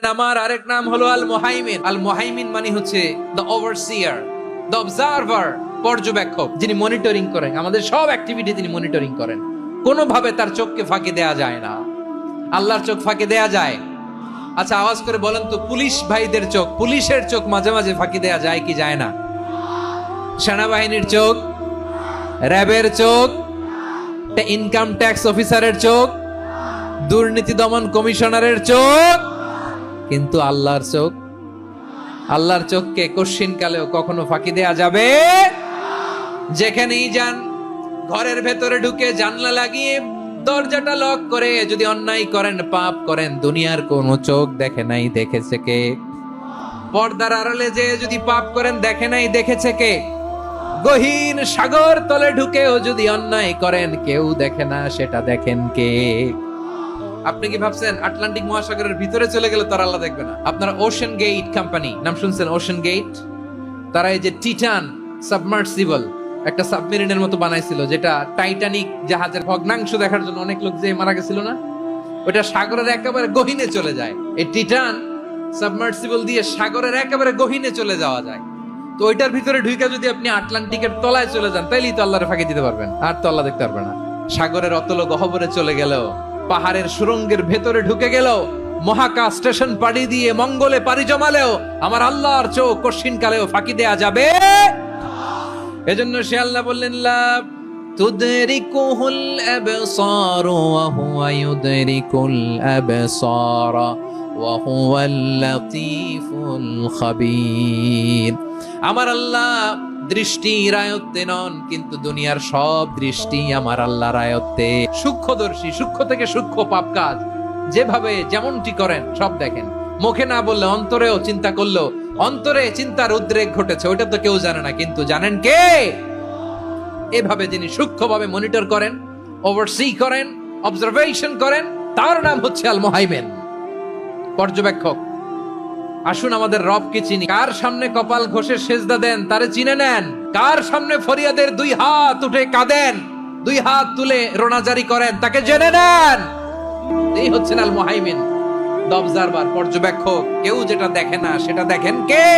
আমার আরেক নাম হলো আল মুহাইমিন। আল মুহাইমিন মানে হচ্ছে দ্য ওভারসিয়ার, দ্য অবজারভার, পর্যবেক্ষক, যিনি মনিটরিং করেন, আমাদের সব অ্যাক্টিভিটি তিনি মনিটরিং করেন। কোনোভাবে তার চোখকে ফাঁকি দেয়া যায় না। আল্লাহর চোখ ফাঁকি দেয়া যায়? আচ্ছা আওয়াজ করে বলেন তো, পুলিশ ভাইদের চোখ, পুলিশের চোখ মাঝে মাঝে ফাঁকি দেয়া যায় কি যায় না? সেনাবাহিনীর চোখ, র্যাবের চোখ, ইনকাম ট্যাক্স অফিসারের চোখ, দুর্নীতি দমন কমিশনারের চোখ, কিন্তু আল্লাহর চোখ, আল্লাহর চোখকে কশ্চিন কালেও কখনো ফাঁকি দেয়া যাবে? যেখানেই যান, ঘরের ভেতরে ঢুকে জানলা লাগিয়ে দরজাটা লক করে যদি অন্যায় করেন, পাপ করেন, দুনিয়ার কোন চোখ দেখে নাই দেখেছে কে? পর্দার আড়ালে যে যদি পাপ করেন, দেখে নাই দেখেছে কে? গহীন সাগর তলে ঢুকেও যদি অন্যায় করেন, কেউ দেখে না, সেটা দেখেন কে? আপনি কি ভাবছেন আটলান্টিক মহাসাগরের ভিতরে চলে গেলে তারা আল্লাহ দেখবে না? আপনারা ওশেন গেট কোম্পানি নাম শুনছেন? ওশেন গেট, তারা এই যে টিটান সাবমার্সিবল একটা সাবমেরিনের মতো বানাইছিল, যেটা টাইটানিক জাহাজের ভগ্নাংশ দেখার জন্য অনেক লোক যে মারা গেছিল না, ওটা সাগরের একেবারে গহীনে চলে যায়। এই টিটান সাবমার্সিবল দিয়ে সাগরের একেবারে গহীনে চলে যাওয়া যায়। তো ওইটার ভিতরে ঢুকে যদি আপনি আটলান্টিকের তলায় চলে যান, তাইলেই তো আল্লাহরে ফাঁকি দিতে পারবেন, আর তো আল্লাহ দেখতে পারবে না। সাগরের অতল গহ্বরে চলে গেলেও, পাহাড়ের সুরঙ্গের ভেতরে ঢুকে গেলেও, মহাকাশ স্টেশন পাড়ি দিয়ে মঙ্গলে পাড়ি জমালেও আমার আল্লাহর চোখ কশ্চিন কালেও ফাঁকি দেয়া যাবে? এজন্য সে আল্লাহ বললেন, লা তুদরিকুহুল আবসার ওয়া হুয়া ইউদরিকুল আবসার ওয়া হুয়াল লাতীফুল খাবীর। আমার আল্লাহ দৃষ্টির আয়ত্তে নন, কিন্তু দুনিয়ার সব দৃষ্টি আমার আল্লাহর আয়ত্তে। সূক্ষ্মদর্শী, সূক্ষ্ম থেকে সূক্ষ্ম পাপ কাজ যেভাবে যেমনটি করেন সব দেখেন। মুখে না বললে অন্তরেও চিন্তা করলো, অন্তরে চিন্তার উদ্রেক ঘটেছে, ওইটা তো কেউ জানে না, কিন্তু জানেন কে? এভাবে যিনি সূক্ষ্মভাবে মনিটর করেন, ওভারসি করেন, অবজারভেশন করেন, তার নাম হচ্ছে আল মুহাইমিন, পর্যবেক্ষক। আসুন আমাদের রবকে চিনি। কার সামনে কপাল ঘষে সেজদা দেন তারে চিনে নেন। কার সামনে ফরিয়াদের দুই হাত উঠে কাঁদেন, দুই হাত তুলে রোনাজারি করেন, তাকে জেনে নেন। এই হচ্ছেন আল মুহাইমিন, দ্য অবজারভার, পর্যবেক্ষক। কেউ যেটা দেখে না সেটা দেখেন কে?